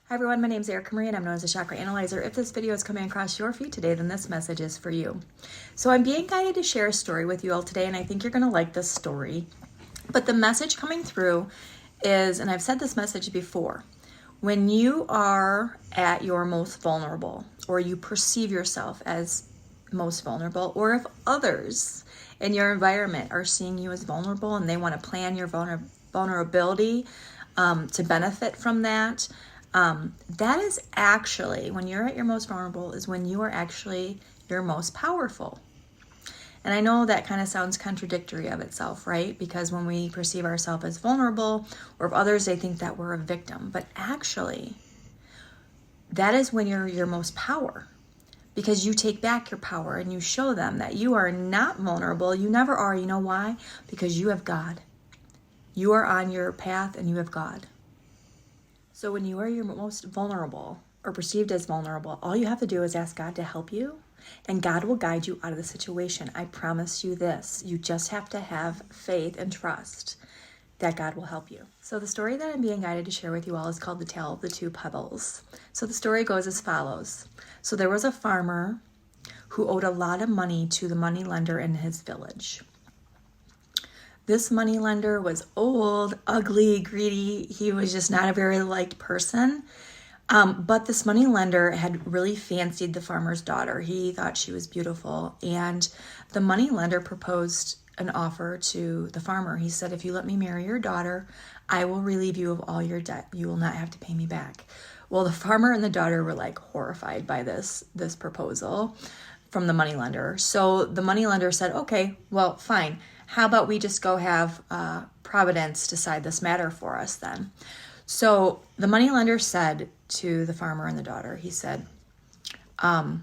Hi everyone, my name is Erica Marie and I'm known as a Chakra Analyzer. If this video is coming across your feed today, then this message is for you. So I'm being guided to share a story with you all today, and I think you're going to like this story. But the message coming through is, and I've said this message before, when you are at your most vulnerable, or you perceive yourself as most vulnerable, or if others in your environment are seeing you as vulnerable and they want to plan your vulnerability to benefit from that, that is actually, when you're at your most vulnerable, is when you are actually your most powerful. And I know that kind of sounds contradictory of itself, right? Because when we perceive ourselves as vulnerable, or if others, they think that we're a victim. But actually, that is when you're your most power. Because you take back your power and you show them that you are not vulnerable. You never are. You know why? Because you have God. You are on your path and you have God. So when you are your most vulnerable, or perceived as vulnerable, all you have to do is ask God to help you, and God will guide you out of the situation. I promise you this. You just have to have faith and trust that God will help you. So the story that I'm being guided to share with you all is called The Tale of the Two Pebbles. So the story goes as follows. So there was a farmer who owed a lot of money to the money lender in his village. This money lender was old, ugly, greedy. He was just not a very liked person. But this money lender had really fancied the farmer's daughter. He thought she was beautiful. And the money lender proposed an offer to the farmer. He said, if you let me marry your daughter, I will relieve you of all your debt. You will not have to pay me back. Well, the farmer and the daughter were like horrified by this proposal from the money lender. So the money lender said, okay, well, fine. How about we just go have Providence decide this matter for us then? So the money lender said to the farmer and the daughter, he said, I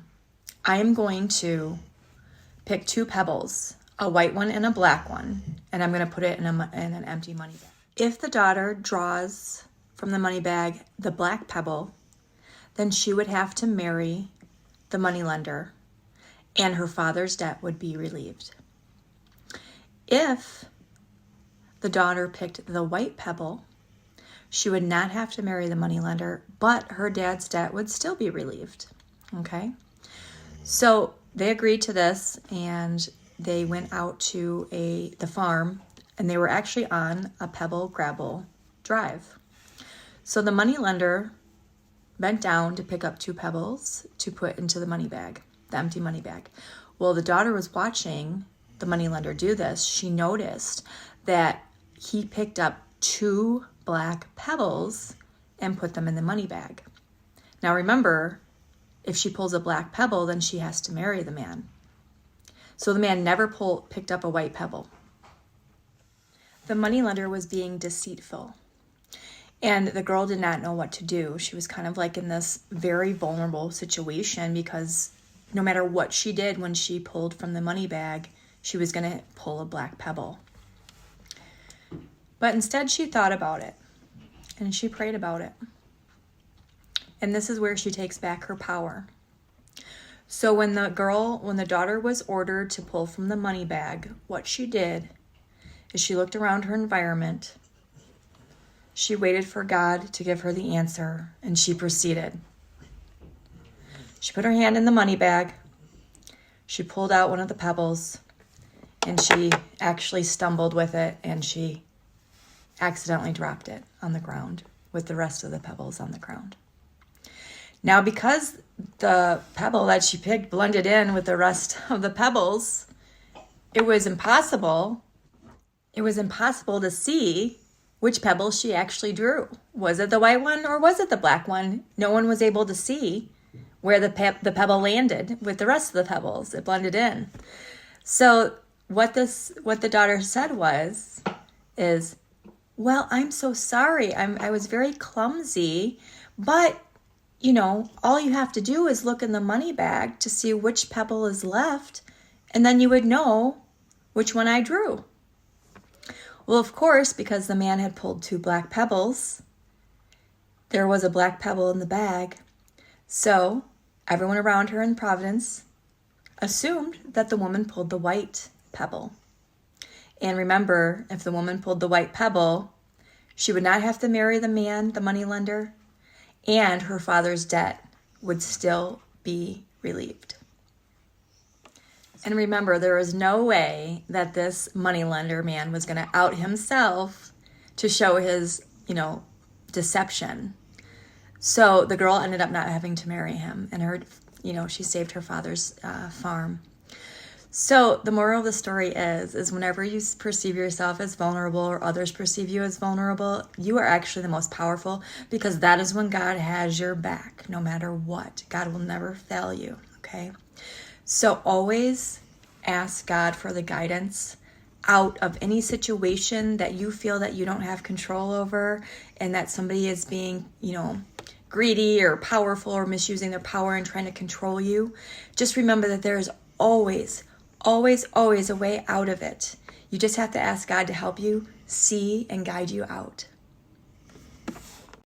am going to pick two pebbles, a white one and a black one, and I'm going to put it in an empty money bag. If the daughter draws from the money bag the black pebble, then she would have to marry the money lender, and her father's debt would be relieved. If the daughter picked the white pebble, she would not have to marry the moneylender, but her dad's debt would still be relieved. Okay? So they agreed to this, and they went out to the farm, and they were actually on a pebble gravel drive. So the moneylender bent down to pick up two pebbles to put into the money bag, the empty money bag. Well, the daughter was watching the moneylender do this. She noticed that he picked up two black pebbles and put them in the money bag. Now remember, if she pulls a black pebble, then she has to marry the man. So the man never picked up a white pebble. The moneylender was being deceitful, and the girl did not know what to do. She was kind of like in this very vulnerable situation, because no matter what she did when she pulled from the money bag, she was going to pull a black pebble. But instead she thought about it, and she prayed about it. And this is where she takes back her power. So when the daughter was ordered to pull from the money bag, what she did is she looked around her environment. She waited for God to give her the answer, and she proceeded. She put her hand in the money bag. She pulled out one of the pebbles, and she actually stumbled with it, and she accidentally dropped it on the ground with the rest of the pebbles on the ground. Now, because the pebble that she picked blended in with the rest of the pebbles, it was impossible to see which pebble she actually drew. Was it the white one or was it the black one? No one was able to see where the pebble landed with the rest of the pebbles. It blended in. So what the daughter said is, well, I'm so sorry. I was very clumsy, but all you have to do is look in the money bag to see which pebble is left, and then you would know which one I drew. Well, of course, because the man had pulled two black pebbles, there was a black pebble in the bag. So everyone around her in Providence assumed that the woman pulled the white pebble. And remember, if the woman pulled the white pebble, she would not have to marry the man, the moneylender, and her father's debt would still be relieved. And remember, there was no way that this moneylender man was going to out himself to show his, deception. So the girl ended up not having to marry him, and she saved her father's farm. So the moral of the story is whenever you perceive yourself as vulnerable or others perceive you as vulnerable, you are actually the most powerful, because that is when God has your back, no matter what. God will never fail you, okay? So always ask God for the guidance out of any situation that you feel that you don't have control over, and that somebody is being, greedy or powerful or misusing their power and trying to control you. Just remember that there is always a way out of it. You just have to ask God to help you see and guide you out.